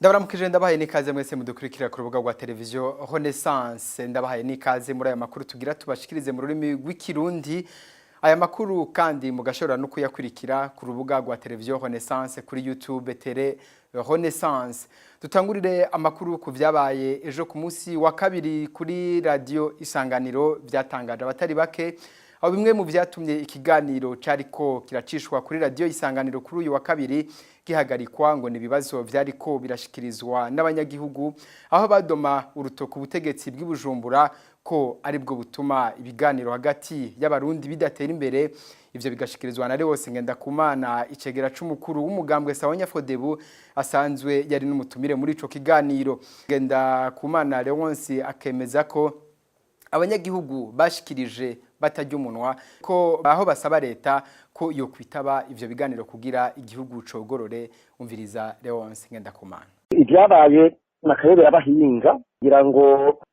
Ndabaramukije ndabahaye n'ikaze mwese mudukurikira ku rubuga rwa televiziyo Renaissance. Ndabahaye n'ikaze muri aya makuru tugira tubashikirize mu rurimi rw'ikirundi. Aya makuru kandi mugashobora no kuyakurikira ku rubuga rwa televiziyo Renaissance kuri YouTube tele Renaissance. Dutangurire amakuru ku vyabaye ejo ku munsi wa kabiri kuri Radio Isanganiro byatangaje abatari bake. Aho bimwe mu vyatumye ikiganiro cariko kiracishwa kuri Radio Isanganiro kuri uyu wa kabiri gihagarikwa ngo nibibazo vyariko birashikirizwa n'abanyagihugu aho badoma urutoku ubutegetsi bw'Ibujumbura ko ari bwo butuma ibiganiro hagati y'abarundi bidatera imbere. Ivyo bigashikirizwa na Leonce Ngendakumana icegera c'umukuru w'umugambwe Sawanya Fodebu asanzwe yari n'umutumire muri ico kiganiro. Ngendakumana Leonce akemeza ko abanyagihugu bashikirije batajya umunwa ko aho basaba leta ko yo kwitaba ivyo biganiro kugira igihugu cogorore. Umviriza Leonce Ngendakumana. Ibyabaye nakayobera abahinga kugira ngo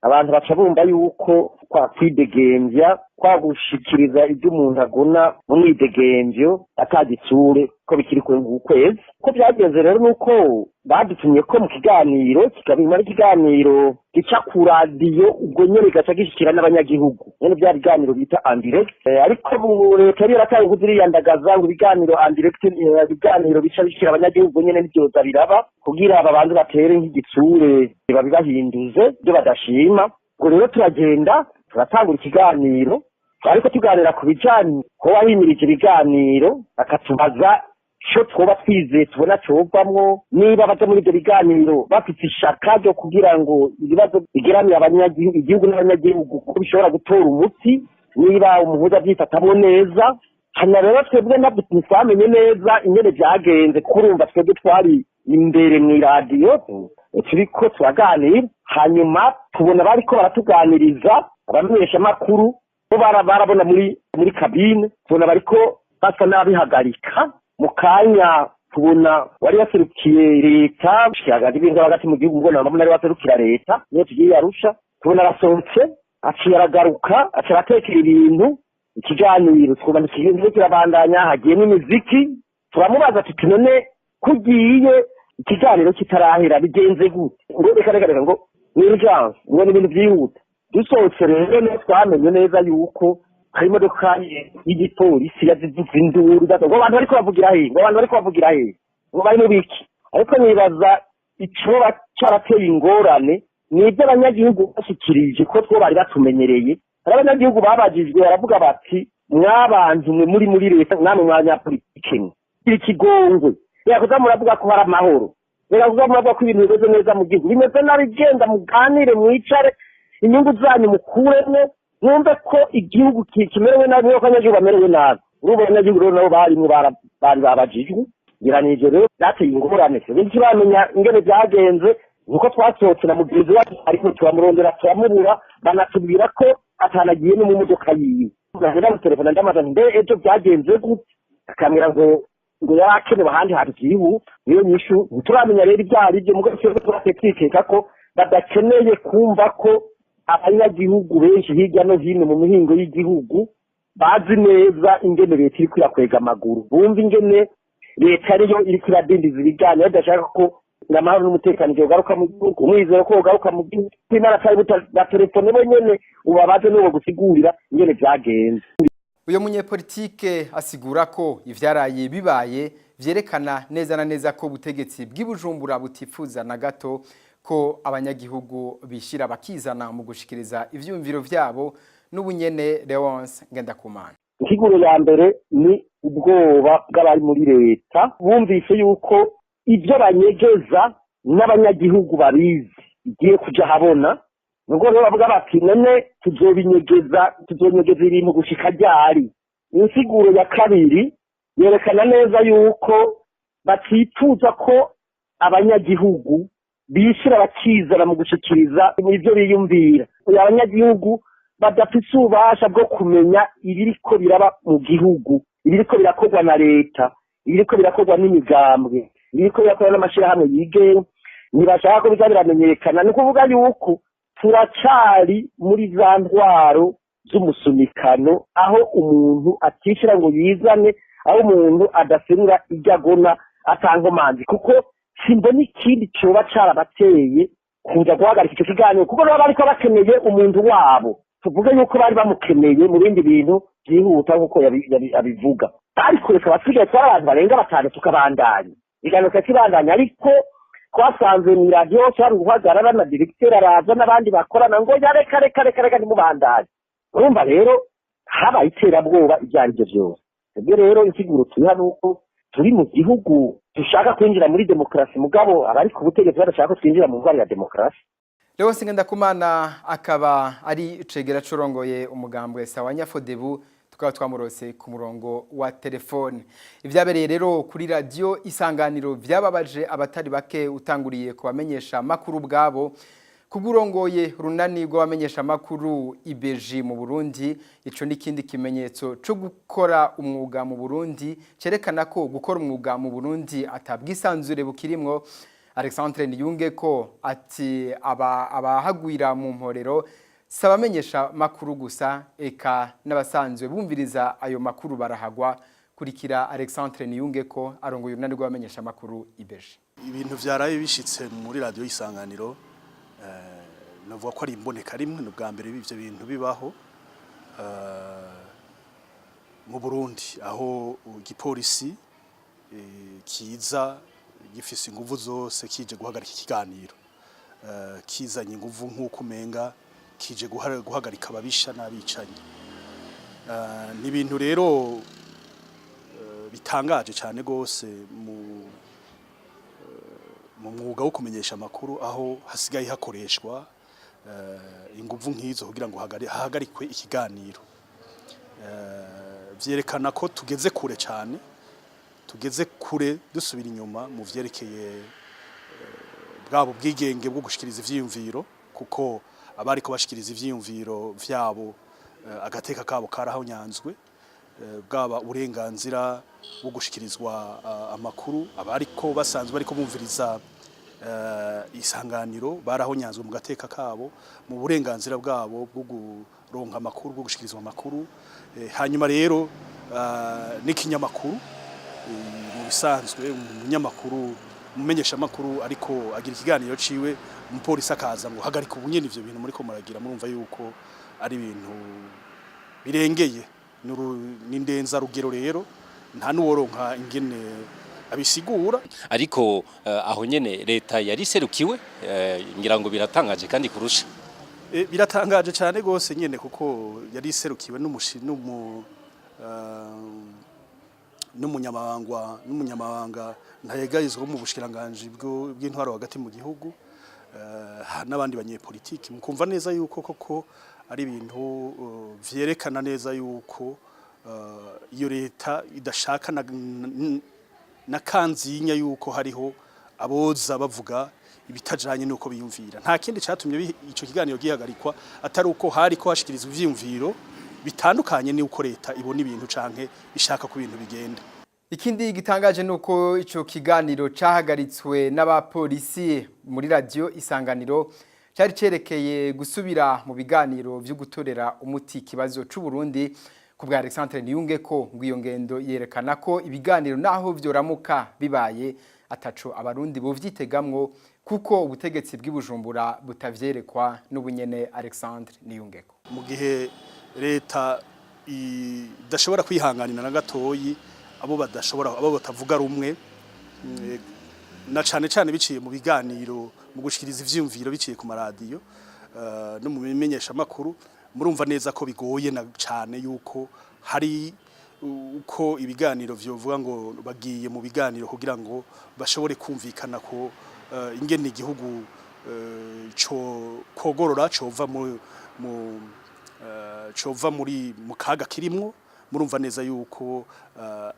abantu baca bumva yuko kwa kwidegembya kwa gushikiriza ibyo umuntu agona mu mwidegembyo atagitsure ko bikiri ku kwezi. Ko byagenze rero nuko badutumye ko mu kiganiro kikabimara ikiganiro gica ku radio ubwo nyene gaca gishikira n'abanyagihugu nyene bya biganiro bita indirect, ariko mu leta yari yarataye kuziriyandagaza ngo ibiganiro indirect ibiganiro bica bishikira abanyagihugu nyene n'ibyoza biraba kugira aba bantu batere nk'igitsure babibahinduze byo badashima. Ngo rero turagenda turatangura ikiganiro ariko tuganira ku bijanye ko wahimirije ibiganiro akatubaza cyo twoba twizeye tubona cyovamwo niba baje muri ibyo biganiro bafite ishaka ryo kugira ngo ibibazo bigeramiye abanyagihugu igihugu n'abanyagihugu ko bishobora gutora umuti niba umuhuza byifatamwo neza. Hanyuma rero twebwe ntabwo twamenye neza ingene byagenze kurumva twebwe twari imbere mu radio turiko turaganira hanyuma tubona bariko baratuganiriza abamenyesha amakuru bo barabona muri kabine tubona bariko basa n'abihagarika mu kanya tubona wari yaserukiye leta hagati y'ingo hagati mu gihugu mbona nari waserukira leta niyo tugiye Arusha tubona arasohotse aciye aragaruka aca aratekera ibintu ikiganiro twumva ikiganiro kirabandanya hagiye n'imiziki turamubaza tuti none kugiye ikiganiro kitarahera bigenze gute ngo reka ngo ni urgence ngo ni ibintu byihuta. Dusohotse rero ne twamenye neza yuko hari imodoka y'igipolisi yazivuze induru ngo abantu bariko bavugira he ngo bari mu biki. Ariko nibaza ico cyarateye ingorane nibyo abanyagihugu bashikirije ko two bari batumenyereye. Hari abanyagihugu babajijwe baravuga bati mwabantu mwe muri leta namwe mwanyapolitike ikigongwe yakuza muravuga ko hari amahoro biravuga muravuga ko ibintu bimeze neza mu gihugu bimeze nabi genda muganire mwicare inyungu zanyu mukuremwe mwumve ko igihugu kimerewe nabi ko abanyagihugu bamerewe nabi. Ubu abanyagihugu rero nabo bari babajijwe ngiranije rero byateye ingorane benshi bamenya ingene byagenze nuko twasohotse na mugenzi wacu ariko turamurondera turamubura banatubwira ko atanagiye no mu modoka yiwe. Nahera mu telefone ndamaza nde ejo byagenze gute akamera ngo yakenewe ahandi hantu gihu niyo nyishu turamenya rero ibyari byo mugo cyo turatekeka ko badakeneye kumva ko abanyagihugu benshi hirya no hino mu mihingo y'igihugu bazi neza ingene leta iri kwiyakwega amaguru bumva ingene leta ariyo iri kwiradindiza ibiganiro badashaka ko n'amahoro n'umutekano ugaruka mu gihugu umwizero ko ugaruka mu gihugu n'aratari ba telefone bo nyene ubabaze n'uwo gusigurira ingene byagenze. Uyo munyepolitike asigura ko ivyaraye bibaye vyerekana neza na neza ko ubutegetsi bw'Ibujumbura butifuza na gato ko abanyagihugu bishira bakizana mu gushikiriza ivyumviro vyabo n'ubunyene. Leonce Ngendakumana. Ikiguro ya mbere ni ubwoba bw'abari muri leta bumvise yuko ibyo banyegeza n'abanyagihugu babizi igiye kuja habona nuko rero bavuga bati none tuzonyegeza ibintu gushika ryari. Insiguro ya kabiri yerekana neza yuko batifuza ko abanyagihugu bishira bakizana mu gushikiriza ibyo biyumvira. Abanyagihugu badafite ububasha bwo kumenya ibiriko biraba mu gihugu, ibiriko birakorwa na leta, ibiriko birakorwa n'imigambwe, ibiriko birakorwa n'amashirahamwe yigenga, ntibashaka ko biza biramenyekana. Ni kuvuga yuko turacari muri za ntwaro z'umusunikano aho umuntu atishira ngo yizane, aho umuntu adaserura iryagona atangomanzi kuko simbona ikindi coba carabateye kuja guhagarika icyo kiganiro kuko baba bariko bakeneye umuntu wabo tuvuge yuko bari bamukeneye mu bindi bintu byihuta nk'uko abivuga ariko reka basigaye twari abantu barenga batanu tukabandanya ikiganiro kibandanya ariko twasanze mu radio cyari guhagarara na directeur araza n'abandi bakorana ngo reka nimubandanye urumva rero habaye iterabwoba ibyo ari byo byose ibyo rero insiguro turiha nuko turi mu gihugu dushaka kwinjira muri demokarasi mugabo abari ku butegetsi badashaka kwinjira mu ngwari ya demokarasi. Leo Singendakumana akaba ari cegera corongoye umugambwe Sawanya Fodebu tukaba twamurose ku murongo wa telefone. Ivyabereye rero kuri Radio Isanganiro vyababaje abatari bake utanguriye kubamenyesha makuru bwabo kugurongoye runani rw'abamenyesha makuru ibeji mu Burundi. Ico n'ikindi kimenyetso cyo gukora umwuga mu Burundi cerekana ko gukora umwuga mu Burundi atabwisanzure bukirimwo. Alexandre Niyungeko ati abahagwira mu mporero sabamenyesha makuru gusa eka n'abasanzwe bumviriza ayo makuru barahagwa. Kurikira Alexandre Niyungeko arongoye runani rw'abamenyesha makuru ibeji. Ibintu vyaraye bishitse muri Radio Isanganiro navuga ko ari imboneka rimwe n'ubwa mbere bivyo bintu bibaho mu Burundi aho igipolisi kiza gifise inguvu zose kije guhagarika ikiganiro kizanye inguvu nk'uko umenga kije guhagarika ababisha n'abicanyi ni ibintu rero bitangaje cyane gose mu mwuga wo kumenyesha amakuru aho hasigaye hakoreshwa inguvu nk'izo kugira ngo hahagarikwe ikiganiro vyerekana ko tugeze kure cyane tugeze kure dusubira inyuma mu vyerekeye bwabo bwigenge bwo gushikiriza ivyiyumviro kuko abari ko bashikiriza ivyiyumviro vyabo agateka kabo karahonyanzwe bwaba uburenganzira bwo gushikirizwa amakuru abariko basanzwe bariko bumviriza isanganiro barahonyanzwe mu gateka kabo mu burenganzira bwabo bwo guronka amakuru bwo gushikirizwa amakuru hanyuma rero n'ikinyamakuru mu bisanzwe umunyamakuru mumenyesha amakuru ariko agira ikiganiro ciwe umupolisi akaza ngo hagarika ubunyene ivyo bintu muri ko muragira murumva yuko ari ibintu birengeye n'indenza rugero rero nta nuworonka ingene abisigura ariko aho nyene leta yari serukiwe ngira ngo biratangaje kandi kurusha biratangaje cyane gose nyene kuko yari serukiwe n'umunyamabanga ntayegayizwa mu bushikiranganje bw'intwaro hagati mu gihugu n'abandi banyepolitiki mukumva neza yuko koko ari ibintu vyerekana neza yuko iyo leta idashaka na kanzinya yuko hariho aboza bavuga ibitajanye nuko biyumvira nta kindi catumye ico kiganiro gihagarikwa atari uko hariko hashikirizwa ivyiyumviro bitandukanye nuko leta ibona ibintu canke ishaka ko ibintu bigenda. Ikindi gitangaje nuko ico kiganiro cahagaritswe n'abapolisi muri Radio Isanganiro cyari cerekeye gusubira mu biganiro vyo gutorera umuti kibazo c'u Burundi. Kubwa Alexandre Niyungeko ngo iyo ngendo yerekana ko ibiganiro naho vyoramuka bibaye ataco abarundi bovyitegamwo kuko ubutegetsi bw'Ibujumbura butavyerekwa n'ubunyene. Alexandre Niyungeko mu gihe leta idashobora kwihanganira na gatoyi abo batavuga rumwe na cane biciye mu biganiro mu gushikiriza ivyiyumviro biciye ku maradiyo no mu bimenyesha makuru murumva neza ko bigoye na cane yuko hari uko ibiganiro vyovuga ngo bagiye mu biganiro kugira ngo bashobore kumvikana ko ingene igihugu kogorora cova muri mu kaga kirimwo murumva neza yuko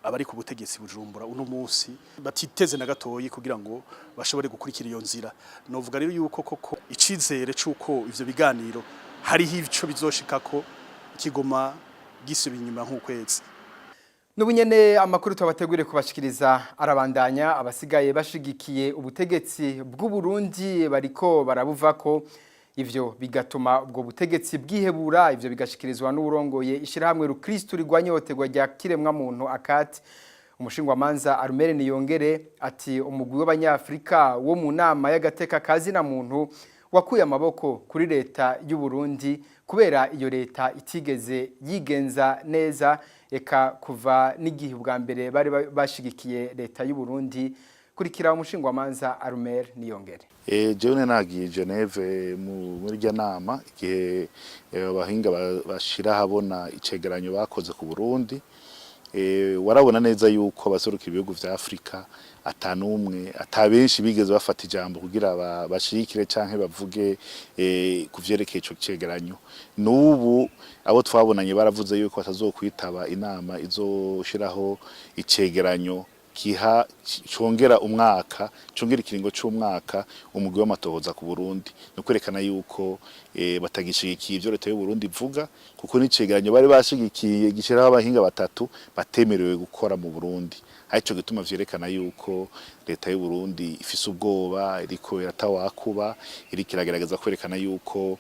abari ku butegetsi Bujumbura uno munsi batiteze na gatoyi kugira ngo bashobore gukurikira iyo nzira. Novuga rero yuko koko icizere c'uko ivyo biganiro hariho ico bizoshikako kigoma gisubira inyuma nk'ukwezi. Nubunyene amakuru twabategure kubashikiriza arabandanya abasigaye bashigikiye ubutegetsi bw'u Burundi bariko barabuvako ivyo bigatuma ubwo butegetsi bwihebura ivyo bigashikirizwa n'urongoye ishirahamwe Rukristo rigwanyotegwa rya kiremwa muntu akati umushingwamanza Armel Niyongere ati umugwi w'abanyafrika wo mu nama y'agateka kazi na muntu wakuye amaboko kuri leta y'u Burundi kubera iyo leta itigeze yigenza neza eka kuva n'igihe bwa mbere bari bashigikiye leta y'u Burundi kurikira umushingwamanza Armel Niyongere. Jewe nagiye Geneve muri rya nama igihe abahinga bashira habona icegeranyo bakoze ku Burundi. Warabona neza yuko abaseruka ibihugu vya Afrika atanumwe atabenshi bigeze bafata ijambo kugira bashikire canke bavuge kuvyerekeye ico cegeranyo. Nubu abo twabonanye baravuze yuko batazokwitaba inama izoshiraho icegeranyo kiha congera umwaka congera ikiringo c'umwaka umugwi w'amatohoza ku Burundi no kwerekana yuko batagishigikiye ivyo leta y'u Burundi ivuga kuko n'icegeranyo bari bashigikiye gishiraho abahinga batatu batemerewe gukora mu Burundi. Aico gituma vyerekana yuko leta y'u Burundi ifise ubwoba iriko iratawakuba iriko iragerageza kwerekana yuko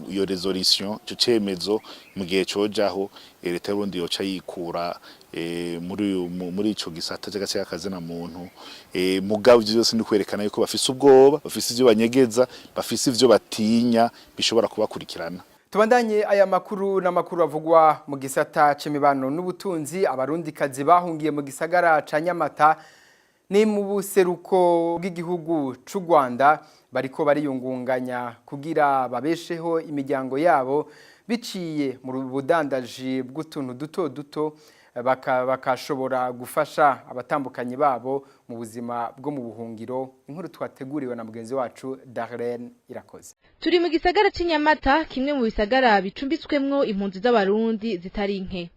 iyo resolution cyo cemezo mu gihe cojaho leta y'u Burundi yoca yikura muri ico gisata cy'agace kazi na muntu mugabo byose ni kwerekana yuko bafise ubwoba bafise ivyo banyegeza bafise ivyo batinya bishobora kubakurikirana. Tubandanye aya makuru n'amakuru avugwa mu gisata c'imibano n'ubutunzi abarundi kazi bahungiye mu gisagara ca Nyamata ni mu buseruko bw'igihugu c'u Rwanda bariko bariyungunganya kugira babesheho imiryango yabo biciye mu budandaji bw'utuntu duto duto bakashobora gufasha abatambukanye babo mu buzima bwo mu buhungiro. Inkuru twateguriwe na mugenzi wacu Darlene Irakoze. Turi mu gisagara c'Inyamata kimwe mu bisagara bicumbitswemwo impunzi z'abarundi zitari nke.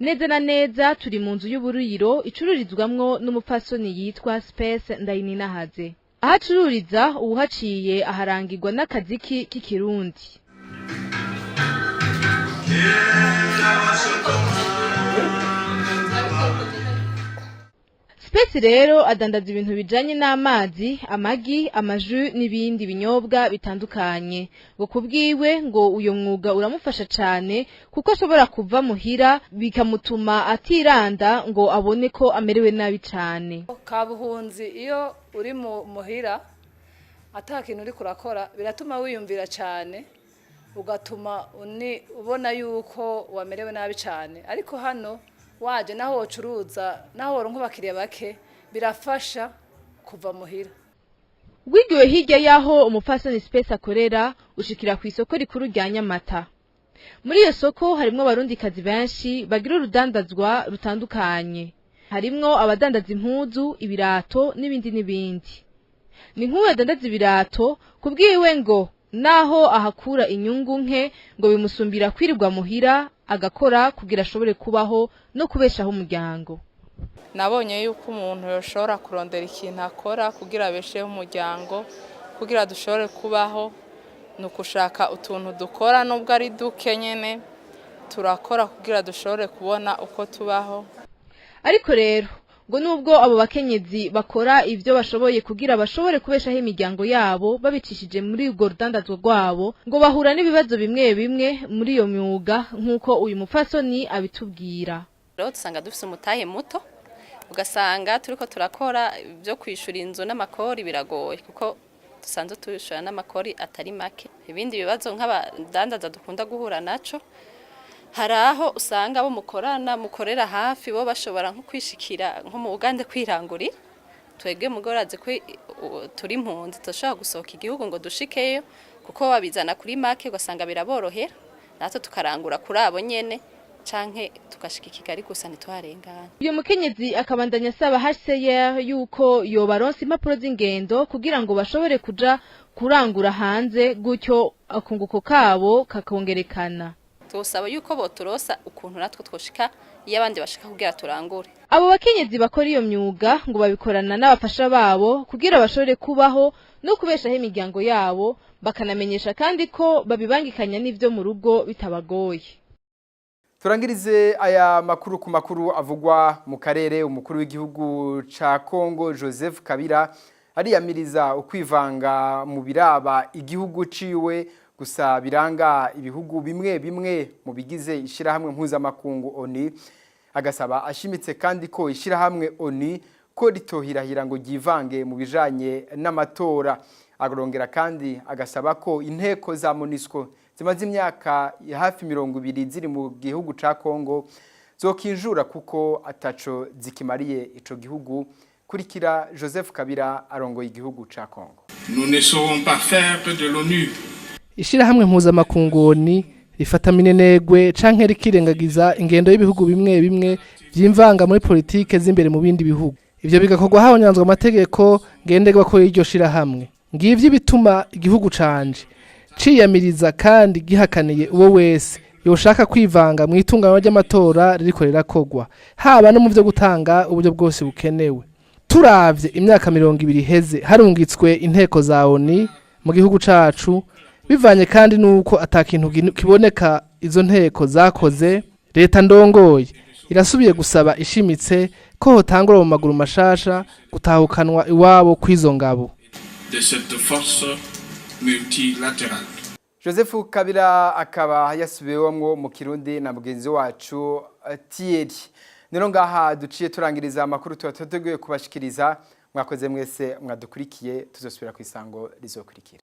Neza na neza turi mu nzu y'uburuyiro icururizwamwo n'umupfasoni yitwa Space Ndayininahaze. Ahacururiza uhaciye aharangirwa n'akaziki k'ikirundi. Space rero adandaza ibintu bijanye n'amazi, amagi, amaju n'ibindi binyobwa bitandukanye. Ngo kubwiwe ngo uyo mwuga uramufasha cane kuko ashobora kuva muhira bikamutuma atiranda ngo abone ko amerewe nabi cane. Kabuhunzi iyo uri muhira atakintu uri kurakora biratuma wiyumvira cane ugatuma ubona yuko wamerewe nabi cane, ariko hano waje naho wocuruza naho woronka bakiriya bake birafasha kuva muhira. Wigiwe hirya yaho umupfasoni Space akorera ushikira ku isoko rikuru rya Nyamata. Muri iyo soko harimwo abarundi kazi benshi bagira urudandazwa rutandukanye. Harimwo abadandaza impuzu, ibirato n'ibindi n'ibindi. Ni nk'uwo adandaza ibirato kubwiwe ngo naho ahakura inyungu nke ngo bimusumbira kwirirwa muhira agakora kugira ashobore kubaho no kubeshaho umuryango. Nabonye yuko umuntu yoshobora kurondera ikintu akora kugira abesheho umuryango kugira dushobore kubaho nukushaka utuntu dukora nubwo ari duke nyene turakora kugira dushobore kubona uko tubaho. Ariko rero ngo nubwo abo bakenyezi bakora ivyo bashoboye kugira bashobore kubeshaho imiryango yabo babicishije muri urwo rudandazwa rwabo ngo bahura n'ibibazo bimwe bimwe muri iyo myuga nk'uko uyu mupfasoni abitubwira. Rero dusanga dufise umutahe muto ugasanga turiko turakora byo kwishura inzu n'amakori biragoye kuko dusanzwe tuyishura n'amakori atari make. Ibindi bibazo nk'abadandaza dukunda guhura naco haraho usanga bo mukorera hafi bo bashobora nko kwishikira nko mu Uganda kwirangurira twege mugoraze ko turi impunzi dushaka gusohoka igihugu ngo dushikeyo kuko babizana kuri make ugasanga biraborohera natwe tukarangura kuri abo nyene canke tukashika Kigali gusa ntitwarengana. Uyu mukenyezi akabandanya asaba HCR yuko yobaronsa impapuro z'ingendo kugira ngo bashobore kuja kurangura hanze gutyo akunguko kabo kakongerekana. Tusaba yuko boturosa ukuntu natwe twoshika iyo abandi bashika kugira turangure. Abo bakenyezi bakora iyo myuga ngo babikorana n'abafasha babo kugira bashobore kubaho no kubeshaho imiryango yabo bakanamenyesha kandi ko babibangikanya n'ivyo mu rugo bitabagoye. Turangirize aya makuru ku makuru avugwa mu karere. Umukuru w'igihugu ca Kongo Joseph Kabila ariyamiriza ukwivanga mu biraba igihugu ciwe gusa biranga ibihugu bimwe bimwe mu bigize ishirahamwe mpuzamakungu ONU agasaba ashimitse kandi ko ishirahamwe ONU ko ritohirahira ngo givange mu bijanye n'amatora. Agorongera kandi agasaba ko inteko za MONUSCO zimaze imyaka hafi 20 ziri mu gihugu ca Kongo zokinjura kuko ataco zikimariye ico gihugu. Kurikira Joseph Kabila arongoye igihugu ca Kongo. Nous ne saurons pas faire de l'ONU. Ishirahamwe mpuzamakungoni rifata minenegwe canke rikirengagiza ingendo y'ibihugu bimwe bimwe vyimvanga muri politike z'imbere mu bindi bihugu. Ivyo bigakorwa habonyanzwe amategeko ngenderwa ko iryo shirahamwe. Ngivyo bituma igihugu canje ciyamiriza kandi gihakaniye uwo wese yoshaka kwivanga mu itunganywa ry'amatora ririko rirakogwa, haba no mu vyo gutanga uburyo bwose bukenewe. Turavye imyaka 20 heze harungitswe inteko za ONU mu gihugu cacu, bivanye kandi nuko atakintu kiboneka izo nteko zakoze. Leta ndongoye irasubiye gusaba ishimitse ko hotangura mu maguru mashasha gutahukanwa iwabo kwizo ngabo de cette force multilatérale. Joseph Kabila akaba yasubiwemwo mu Kirundi na mugenzi wacu Thierry. Nero ngaha duciye turangiriza amakuru twateguye kubashikiriza. Mwakoze mwese mwadukurikiye, tuzosubira ku isango rizokurikira.